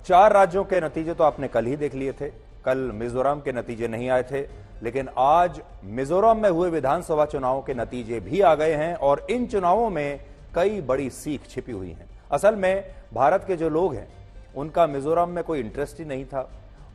4 राज्यों के नतीजे तो आपने कल ही देख लिए थे। कल मिजोरम के नतीजे नहीं आए थे, लेकिन आज मिजोरम में हुए विधानसभा चुनावों के नतीजे भी आ गए हैं और इन चुनावों में कई बड़ी सीख छिपी हुई हैं। असल में भारत के जो लोग हैं उनका मिजोरम में कोई इंटरेस्ट ही नहीं था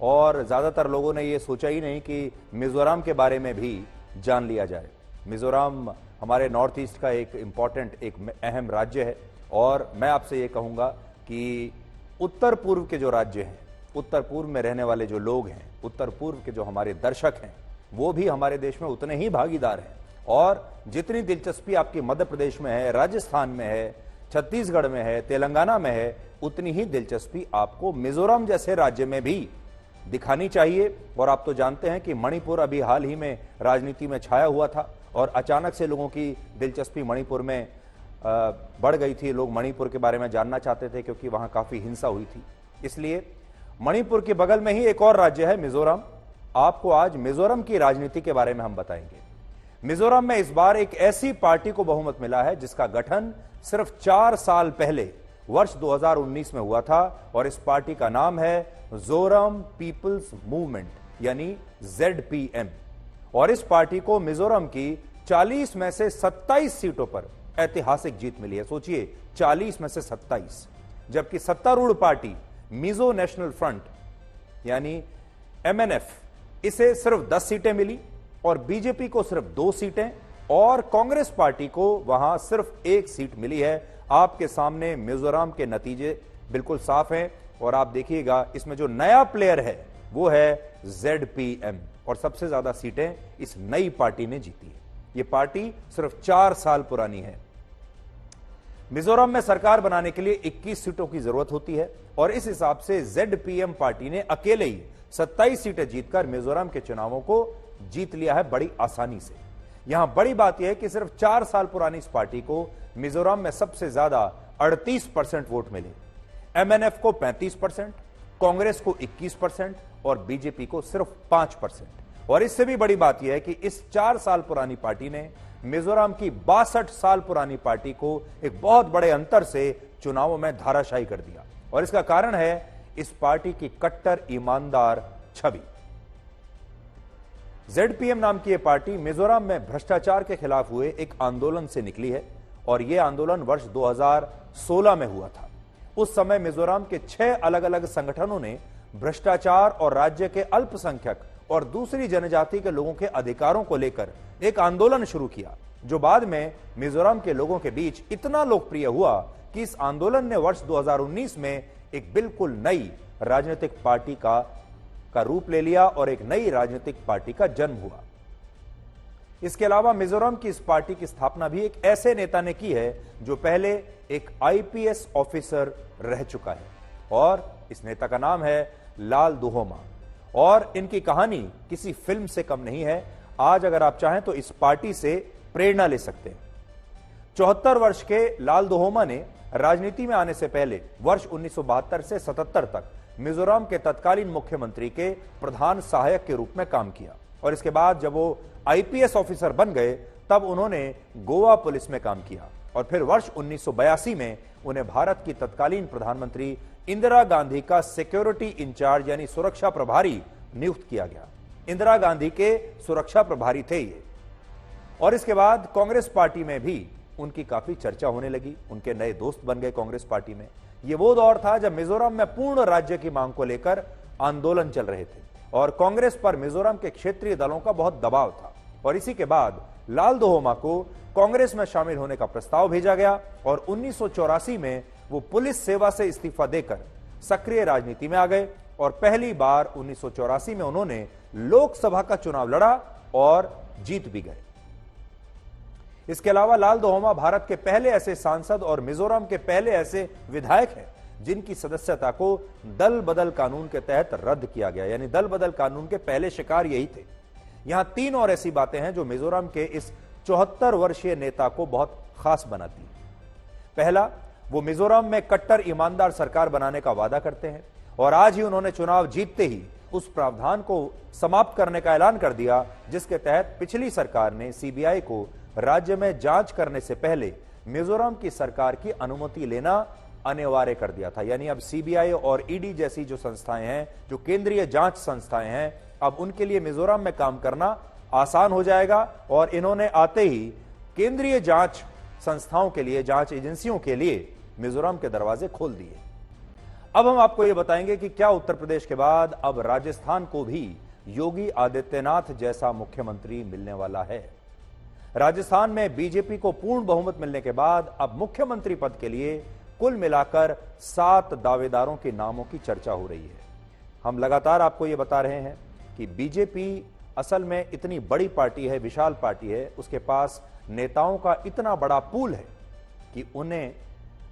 और ज्यादातर लोगों ने यह सोचा ही नहीं कि मिजोरम के बारे में भी जान लिया जाए। मिजोरम हमारे नॉर्थ ईस्ट का एक इंपॉर्टेंट, एक अहम राज्य है और मैं आपसे ये कहूंगा कि उत्तर पूर्व के जो राज्य हैं, उत्तर पूर्व में रहने वाले जो लोग हैं, उत्तर पूर्व के जो हमारे दर्शक हैं, वो भी हमारे देश में उतने ही भागीदार हैं। और जितनी दिलचस्पी आपकी मध्य प्रदेश में है, राजस्थान में है, छत्तीसगढ़ में है, तेलंगाना में है, उतनी ही दिलचस्पी आपको मिजोरम जैसे राज्य में भी दिखानी चाहिए। और आप तो जानते हैं कि मणिपुर अभी हाल ही में राजनीति में छाया हुआ था और अचानक से लोगों की दिलचस्पी मणिपुर में बढ़ गई थी। लोग मणिपुर के बारे में जानना चाहते थे क्योंकि वहां काफी हिंसा हुई थी। इसलिए मणिपुर के बगल में ही एक और राज्य है मिजोरम। आपको आज मिजोरम की राजनीति के बारे में हम बताएंगे। मिजोरम में इस बार एक ऐसी पार्टी को बहुमत मिला है जिसका गठन सिर्फ 4 साल पहले वर्ष 2019 में हुआ था और इस पार्टी का नाम है जोरम पीपल्स मूवमेंट, यानी ZPM। और इस पार्टी को मिजोरम की 40 में से 27 सीटों पर ऐतिहासिक जीत मिली है। सोचिए, 40 में से 27, जबकि सत्तारूढ़ पार्टी मिजो नेशनल फ्रंट यानी MNF, इसे सिर्फ 10 सीटें मिली और बीजेपी को सिर्फ 2 सीटें और कांग्रेस पार्टी को वहां सिर्फ 1 सीट मिली है। आपके सामने मिजोरम के नतीजे बिल्कुल साफ हैं और आप देखिएगा इसमें जो नया प्लेयर है वो है ZPM और सबसे ज्यादा सीटें इस नई पार्टी ने जीती है। यह पार्टी सिर्फ 4 साल पुरानी है। मिजोरम में सरकार बनाने के लिए 21 सीटों की जरूरत होती है और इस हिसाब से ZPM पार्टी ने अकेले ही 27 सीटें जीतकर मिजोरम के चुनावों को जीत लिया है बड़ी आसानी से। यहां बड़ी बात यह है कि सिर्फ 4 साल पुरानी इस पार्टी को मिजोरम में सबसे ज्यादा 38% वोट मिले। MNF को 35%, कांग्रेस को 21% और बीजेपी को सिर्फ 5%। और इससे भी बड़ी बात यह है कि इस 4 साल पुरानी पार्टी ने मिजोरम की 62 साल पुरानी पार्टी को एक बहुत बड़े अंतर से चुनावों में धाराशायी कर दिया। और इसका कारण है इस पार्टी की कट्टर ईमानदार छवि। ZPM नाम की यह पार्टी मिजोरम में भ्रष्टाचार के खिलाफ हुए एक आंदोलन से निकली है और यह आंदोलन वर्ष 2016 में हुआ था। उस समय मिजोरम के 6 अलग अलग संगठनों ने भ्रष्टाचार और राज्य के अल्पसंख्यक और दूसरी जनजाति के लोगों के अधिकारों को लेकर एक आंदोलन शुरू किया, जो बाद में मिजोरम के लोगों के बीच इतना लोकप्रिय हुआ कि इस आंदोलन ने वर्ष 2019 में एक बिल्कुल नई राजनीतिक पार्टी का रूप ले लिया और एक नई राजनीतिक पार्टी का जन्म हुआ। इसके अलावा मिजोरम की इस पार्टी की स्थापना भी एक ऐसे नेता ने की है जो पहले एक IPS ऑफिसर रह चुका है और इस नेता का नाम है लाल दुहोमा। और इनकी कहानी किसी फिल्म से कम नहीं है। आज अगर आप चाहें तो इस पार्टी से प्रेरणा ले सकते हैं। 74 वर्ष के लाल दुहोमा ने राजनीति में आने से पहले वर्ष 1972 से 77 तक मिजोरम के तत्कालीन मुख्यमंत्री के प्रधान सहायक के रूप में काम किया और इसके बाद जब वो IPS ऑफिसर बन गए तब उन्होंने गोवा पुलिस में काम किया और फिर वर्ष 1982 में उन्हें भारत की तत्कालीन प्रधानमंत्री इंदिरा गांधी का सिक्योरिटी इंचार्ज यानी सुरक्षा प्रभारी नियुक्त किया गया। इंदिरा गांधी के सुरक्षा प्रभारी थे ये। और इसके बाद कांग्रेस पार्टी में भी उनकी काफी चर्चा होने लगी, उनके नए दोस्त बन गए कांग्रेस पार्टी में। यह वो दौर था जब मिजोरम में पूर्ण राज्य की मांग को लेकर आंदोलन चल रहे थे और कांग्रेस पर मिजोरम के क्षेत्रीय दलों का बहुत दबाव था। और इसी के बाद लाल दुहोमा को कांग्रेस में शामिल होने का प्रस्ताव भेजा गया और 1984 में वो पुलिस सेवा से इस्तीफा देकर सक्रिय राजनीति में आ गए और पहली बार 1984 में उन्होंने लोकसभा का चुनाव लड़ा और जीत भी गए। इसके अलावा लाल दुहोमा भारत के पहले ऐसे सांसद और मिजोरम के पहले ऐसे विधायक हैं जिनकी सदस्यता को दल बदल कानून के तहत रद्द किया गया, यानी दल बदल कानून के पहले शिकार यही थे। यहां 3 और ऐसी बातें हैं जो मिजोरम के इस 74 वर्षीय नेता को बहुत खास बनाती है। पहला, वो मिजोरम में कट्टर ईमानदार सरकार बनाने का वादा करते हैं और आज ही उन्होंने चुनाव जीतते ही उस प्रावधान को समाप्त करने का ऐलान कर दिया जिसके तहत पिछली सरकार ने CBI को राज्य में जांच करने से पहले मिजोरम की सरकार की अनुमति लेना अनिवार्य कर दिया था। यानी अब सीबीआई और ईडी जैसी जो संस्थाएं हैं, जो केंद्रीय जांच संस्थाएं हैं, अब उनके लिए मिजोरम में काम करना आसान हो जाएगा। और इन्होंने आते ही केंद्रीय जांच संस्थाओं के लिए, जांच एजेंसियों के लिए मिजोरम के दरवाजे खोल दिए। अब हम आपको यह बताएंगे कि क्या उत्तर प्रदेश के बाद अब राजस्थान को भी योगी आदित्यनाथ जैसा मुख्यमंत्री मिलने वाला है। राजस्थान में बीजेपी को पूर्ण बहुमत मिलने के बाद अब मुख्यमंत्री पद के लिए कुल मिलाकर 7 दावेदारों के नामों की चर्चा हो रही है। हम लगातार आपको यह बता रहे हैं कि बीजेपी असल में इतनी बड़ी पार्टी है, विशाल पार्टी है, उसके पास नेताओं का इतना बड़ा पूल है कि उन्हें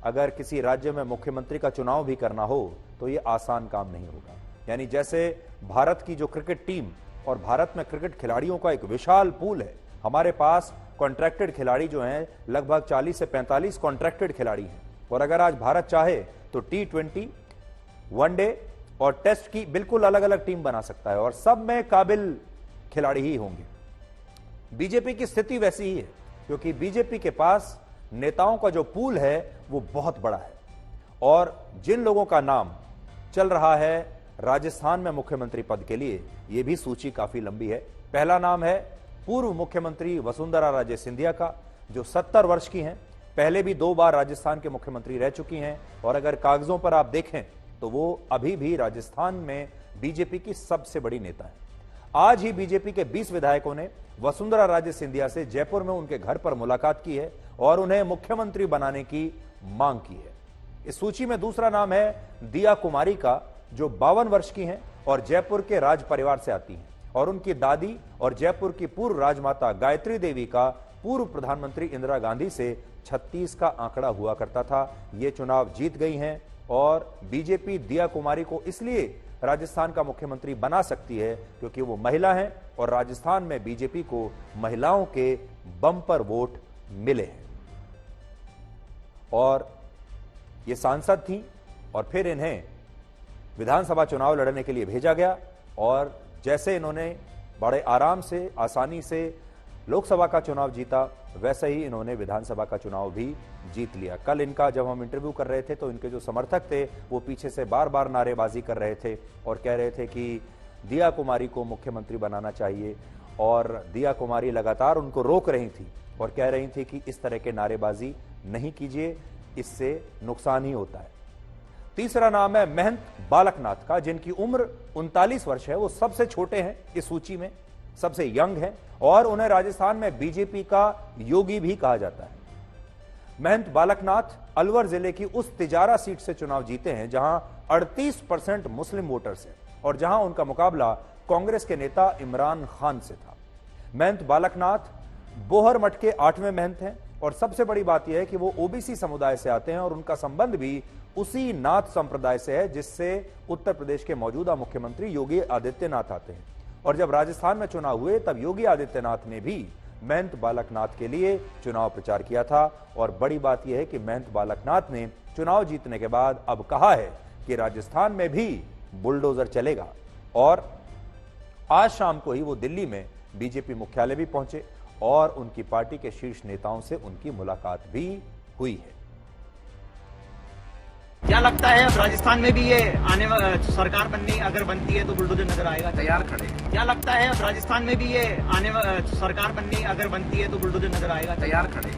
अगर किसी राज्य में मुख्यमंत्री का चुनाव भी करना हो तो यह आसान काम नहीं होगा। यानी जैसे भारत की जो क्रिकेट टीम और भारत में क्रिकेट खिलाड़ियों का एक विशाल पूल है, हमारे पास कॉन्ट्रैक्टेड खिलाड़ी जो हैं लगभग 40 से 45 कॉन्ट्रैक्टेड खिलाड़ी हैं। और अगर आज भारत चाहे तो T20, वनडे और टेस्ट की बिल्कुल अलग अलग टीम बना सकता है और सब में काबिल खिलाड़ी ही होंगे। बीजेपी की स्थिति वैसी ही है, क्योंकि बीजेपी के पास नेताओं का जो पूल है वो बहुत बड़ा है। और जिन लोगों का नाम चल रहा है राजस्थान में मुख्यमंत्री पद के लिए, यह भी सूची काफी लंबी है। पहला नाम है पूर्व मुख्यमंत्री वसुंधरा राजे सिंधिया का, जो 70 वर्ष की हैं, पहले भी 2 बार राजस्थान के मुख्यमंत्री रह चुकी हैं और अगर कागजों पर आप देखें तो वो अभी भी राजस्थान में बीजेपी की सबसे बड़ी नेता है। आज ही बीजेपी के 20 विधायकों ने वसुंधरा राजे सिंधिया से जयपुर में उनके घर पर मुलाकात की है और उन्हें मुख्यमंत्री बनाने की मांग की है। इस सूची में दूसरा नाम है दिया कुमारी का, जो 52 वर्ष की हैं और जयपुर के राज परिवार से आती हैं और उनकी दादी और जयपुर की पूर्व राजमाता गायत्री देवी का पूर्व प्रधानमंत्री इंदिरा गांधी से 36 का आंकड़ा हुआ करता था। ये चुनाव जीत गई हैं और बीजेपी दिया कुमारी को इसलिए राजस्थान का मुख्यमंत्री बना सकती है क्योंकि वो महिला हैं और राजस्थान में बीजेपी को महिलाओं के बम्पर वोट मिले हैं। और ये सांसद थी और फिर इन्हें विधानसभा चुनाव लड़ने के लिए भेजा गया और जैसे इन्होंने बड़े आराम से, आसानी से लोकसभा का चुनाव जीता, वैसे ही इन्होंने विधानसभा का चुनाव भी जीत लिया। कल इनका जब हम इंटरव्यू कर रहे थे तो इनके जो समर्थक थे वो पीछे से बार बार नारेबाजी कर रहे थे और कह रहे थे कि दिया कुमारी को मुख्यमंत्री बनाना चाहिए और दिया कुमारी लगातार उनको रोक रही थी और कह रही थी कि इस तरह के नारेबाजी नहीं कीजिए, इससे नुकसान ही होता है। तीसरा नाम है महंत बालकनाथ का, जिनकी उम्र 39 वर्ष है। वो सबसे छोटे हैं इस सूची में, सबसे यंग हैं और उन्हें राजस्थान में बीजेपी का योगी भी कहा जाता है। महंत बालकनाथ अलवर जिले की उस तिजारा सीट से चुनाव जीते हैं जहां 38% मुस्लिम वोटर्स हैं और जहां उनका मुकाबला कांग्रेस के नेता इमरान खान से था। महंत बालकनाथ बोहर मठ के 8वें महंत हैं और सबसे बड़ी बात यह है कि वो ओबीसी समुदाय से आते हैं और उनका संबंध भी उसी नाथ संप्रदाय से है जिससे उत्तर प्रदेश के मौजूदा मुख्यमंत्री योगी आदित्यनाथ आते हैं। और जब राजस्थान में चुनाव हुए तब योगी आदित्यनाथ ने भी महंत बालकनाथ के लिए चुनाव प्रचार किया था और बड़ी बात यह है कि महंत बालकनाथ ने चुनाव जीतने के बाद अब कहा है कि राजस्थान में भी बुलडोजर चलेगा। और आज शाम को ही वो दिल्ली में बीजेपी मुख्यालय भी पहुंचे और उनकी पार्टी के शीर्ष नेताओं से उनकी मुलाकात भी हुई है। क्या लगता है अब राजस्थान में भी ये सरकार बननी अगर बनती है तो बुलडोजर नजर आएगा? तैयार खड़े। क्या लगता है अब राजस्थान में भी ये सरकार बननी अगर बनती है तो बुलडोजर नजर आएगा? तैयार खड़े।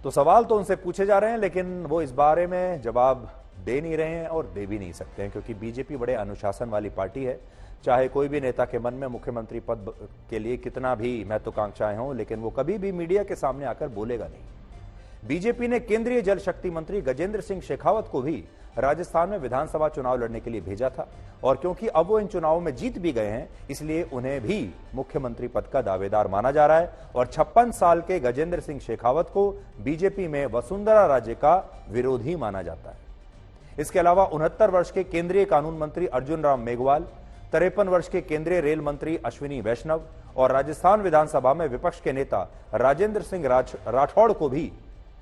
तो सवाल तो उनसे पूछे जा रहे हैं लेकिन वो इस बारे में जवाब दे नहीं रहे हैं और दे भी नहीं सकते हैं क्योंकि बीजेपी बड़े अनुशासन वाली पार्टी है। चाहे कोई भी नेता के मन में मुख्यमंत्री पद के लिए कितना भी महत्वाकांक्षाएं हों, लेकिन वो कभी भी मीडिया के सामने आकर बोलेगा नहीं। बीजेपी ने केंद्रीय जल शक्ति मंत्री गजेंद्र सिंह शेखावत को भी राजस्थान में विधानसभा चुनाव लड़ने के लिए भेजा था और क्योंकि अब वो इन चुनावों में जीत भी गए हैं इसलिए उन्हें भी मुख्यमंत्री पद का दावेदार माना जा रहा है। और 56 साल के गजेंद्र सिंह शेखावत को बीजेपी में वसुंधरा राजे का विरोधी माना जाता है। इसके अलावा 69 वर्ष के केंद्रीय कानून मंत्री अर्जुन राम मेघवाल, 53 वर्ष के केंद्रीय रेल मंत्री अश्विनी वैष्णव और राजस्थान विधानसभा में विपक्ष के नेता राजेंद्र सिंह राठौड़ को भी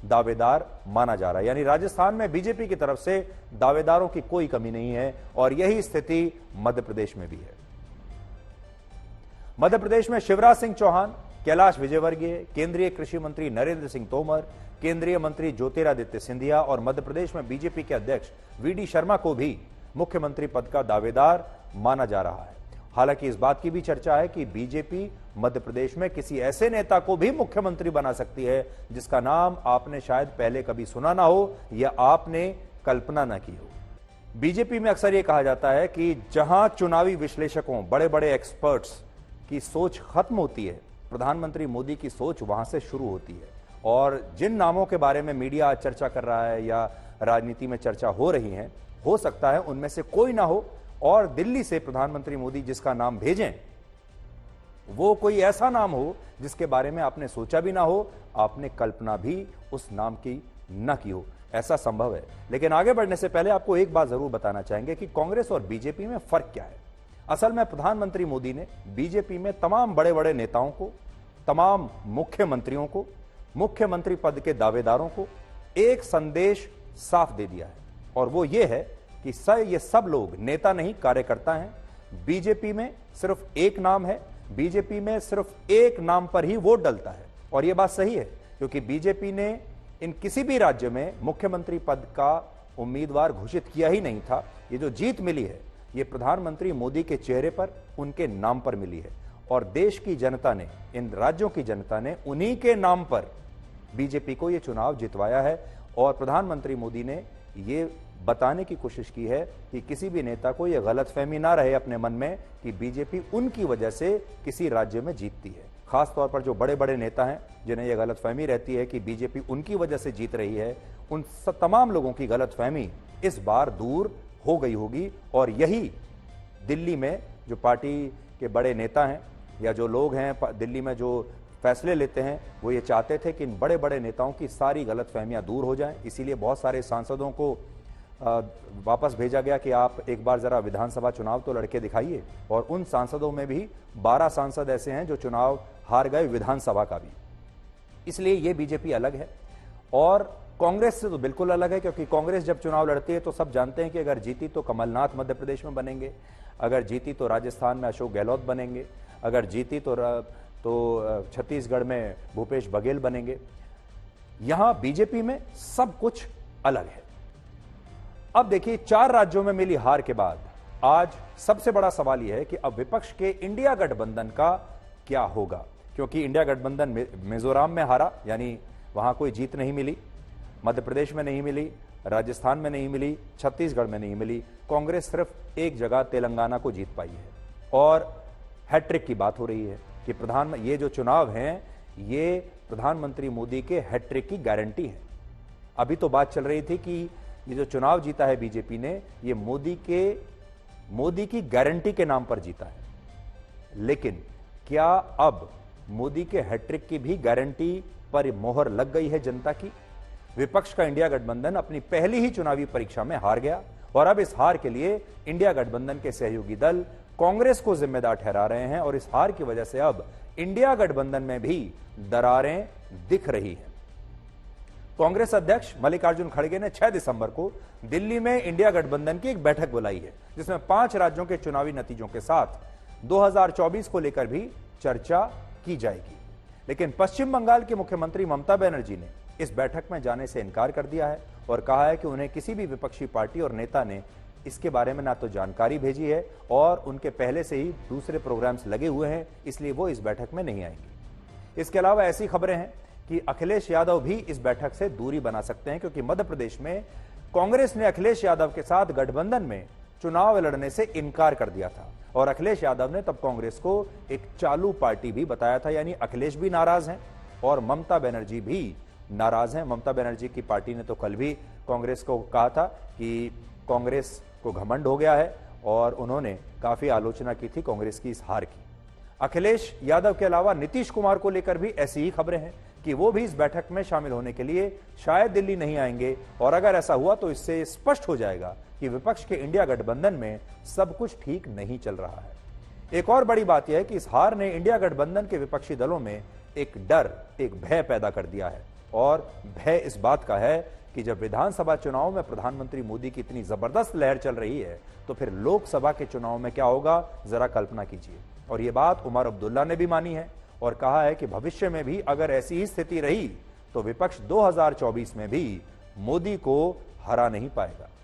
दावेदार माना जा रहा है। यानी राजस्थान में बीजेपी की तरफ से दावेदारों की कोई कमी नहीं है और यही स्थिति मध्य प्रदेश में भी है। मध्य प्रदेश में शिवराज सिंह चौहान कैलाश विजयवर्गीय, केंद्रीय कृषि मंत्री नरेंद्र सिंह तोमर, केंद्रीय मंत्री ज्योतिरादित्य सिंधिया और मध्य प्रदेश में बीजेपी के अध्यक्ष वी.डी. शर्मा को भी मुख्यमंत्री पद का दावेदार माना जा रहा है। हालांकि इस बात की भी चर्चा है कि बीजेपी मध्य प्रदेश में किसी ऐसे नेता को भी मुख्यमंत्री बना सकती है जिसका नाम आपने शायद पहले कभी सुना ना हो या आपने कल्पना ना की हो। बीजेपी में अक्सर यह कहा जाता है कि जहां चुनावी विश्लेषकों, बड़े बड़े एक्सपर्ट्स की सोच खत्म होती है, प्रधानमंत्री मोदी की सोच वहां से शुरू होती है। और जिन नामों के बारे में मीडिया आज चर्चा कर रहा है या राजनीति में चर्चा हो रही है, हो सकता है उनमें से कोई ना हो और दिल्ली से प्रधानमंत्री मोदी जिसका नाम भेजें वो कोई ऐसा नाम हो जिसके बारे में आपने सोचा भी ना हो, आपने कल्पना भी उस नाम की न की हो। ऐसा संभव है। लेकिन आगे बढ़ने से पहले आपको एक बात जरूर बताना चाहेंगे कि कांग्रेस और बीजेपी में फर्क क्या है। असल में प्रधानमंत्री मोदी ने बीजेपी में तमाम बड़े बड़े नेताओं को, तमाम मुख्यमंत्रियों को, मुख्यमंत्री पद के दावेदारों को एक संदेश साफ दे दिया है और वो ये है कि ये सब लोग नेता नहीं, कार्यकर्ता हैं। बीजेपी में सिर्फ एक नाम है, बीजेपी में सिर्फ एक नाम पर ही वोट डलता है। और यह बात सही है क्योंकि बीजेपी ने इन किसी भी राज्य में मुख्यमंत्री पद का उम्मीदवार घोषित किया ही नहीं था। ये जो जीत मिली है ये प्रधानमंत्री मोदी के चेहरे पर, उनके नाम पर मिली है और देश की जनता ने, इन राज्यों की जनता ने उन्हीं के नाम पर बीजेपी को यह चुनाव जितवाया है। और प्रधानमंत्री मोदी ने यह बताने की कोशिश की है कि किसी भी नेता को यह गलतफहमी ना रहे अपने मन में कि बीजेपी उनकी वजह से किसी राज्य में जीतती है। खासतौर पर जो बड़े बड़े नेता हैं जिन्हें यह गलतफहमी रहती है कि बीजेपी उनकी वजह से जीत रही है, उन तमाम लोगों की गलतफहमी इस बार दूर हो गई होगी। और यही दिल्ली में जो पार्टी के बड़े नेता हैं या जो लोग हैं दिल्ली में जो फैसले लेते हैं, वो ये चाहते थे कि इन बड़े बड़े नेताओं की सारी गलतफहमियां दूर हो जाएं। इसीलिए बहुत सारे सांसदों को वापस भेजा गया कि आप एक बार जरा विधानसभा चुनाव तो लड़के दिखाइए। और उन सांसदों में भी 12 सांसद ऐसे हैं जो चुनाव हार गए, विधानसभा का भी। इसलिए ये बीजेपी अलग है और कांग्रेस से तो बिल्कुल अलग है, क्योंकि कांग्रेस जब चुनाव लड़ती है तो सब जानते हैं कि अगर जीती तो कमलनाथ मध्य प्रदेश में बनेंगे, अगर जीती तो राजस्थान में अशोक गहलोत बनेंगे, अगर जीती तो छत्तीसगढ़ में भूपेश बघेल बनेंगे। यहां बीजेपी में सब कुछ अलग है। अब देखिए, 4 राज्यों में मिली हार के बाद आज सबसे बड़ा सवाल यह है कि अब विपक्ष के इंडिया गठबंधन का क्या होगा, क्योंकि इंडिया गठबंधन मिजोरम में हारा, यानी वहां कोई जीत नहीं मिली, मध्य प्रदेश में नहीं मिली, राजस्थान में नहीं मिली, छत्तीसगढ़ में नहीं मिली। कांग्रेस सिर्फ एक जगह तेलंगाना को जीत पाई है और हैट्रिक की बात हो रही है कि ये जो चुनाव हैं ये प्रधानमंत्री मोदी के हैट्रिक की गारंटी है। अभी तो बात चल रही थी कि ये जो चुनाव जीता है बीजेपी ने, ये मोदी की गारंटी के नाम पर जीता है। लेकिन क्या अब मोदी के हैट्रिक की भी गारंटी पर मोहर लग गई है जनता की? विपक्ष का इंडिया गठबंधन अपनी पहली ही चुनावी परीक्षा में हार गया और अब इस हार के लिए इंडिया गठबंधन के सहयोगी दल कांग्रेस को जिम्मेदार ठहरा रहे हैं और इस हार की वजह से अब इंडिया गठबंधन में भी दरारें दिख रही हैं। कांग्रेस अध्यक्ष मल्लिकार्जुन खड़गे ने 6 दिसंबर को दिल्ली में इंडिया गठबंधन की एक बैठक बुलाई है, जिसमें 5 राज्यों के चुनावी नतीजों के साथ 2024 को लेकर भी चर्चा की जाएगी। लेकिन पश्चिम बंगाल की मुख्यमंत्री ममता बनर्जी ने इस बैठक में जाने से इनकार कर दिया है और कहा है कि उन्हें किसी भी विपक्षी पार्टी और नेता ने इसके बारे में ना तो जानकारी भेजी है और उनके पहले से ही दूसरे प्रोग्राम्स लगे हुए हैं, इसलिए वो इस बैठक में नहीं आएंगे। इसके अलावा ऐसी खबरें हैं कि अखिलेश यादव भी इस बैठक से दूरी बना सकते हैं, क्योंकि मध्य प्रदेश में कांग्रेस ने अखिलेश यादव के साथ गठबंधन में चुनाव लड़ने से इनकार कर दिया था और अखिलेश यादव ने तब कांग्रेस को एक चालू पार्टी भी बताया था। यानी अखिलेश भी नाराज हैं और ममता बनर्जी भी नाराज हैं। ममता बनर्जी की पार्टी ने तो कल भी कांग्रेस को कहा था कि कांग्रेस को घमंड हो गया है और उन्होंने काफी आलोचना की थी कांग्रेस की इस हार की। अखिलेश यादव के अलावा नीतीश कुमार को लेकर भी ऐसी ही खबरें हैं कि वो भी इस बैठक में शामिल होने के लिए शायद दिल्ली नहीं आएंगे और अगर ऐसा हुआ तो इससे स्पष्ट हो जाएगा कि विपक्ष के इंडिया गठबंधन में सब कुछ ठीक नहीं चल रहा है। एक और बड़ी बात यह है कि इस हार ने इंडिया गठबंधन के विपक्षी दलों में एक डर, एक भय पैदा कर दिया है और भय इस बात का है कि जब विधानसभा चुनाव में प्रधानमंत्री मोदी की इतनी जबरदस्त लहर चल रही है तो फिर लोकसभा के चुनाव में क्या होगा, जरा कल्पना कीजिए। और यह बात उमर अब्दुल्ला ने भी मानी है और कहा है कि भविष्य में भी अगर ऐसी ही स्थिति रही तो विपक्ष 2024 में भी मोदी को हरा नहीं पाएगा।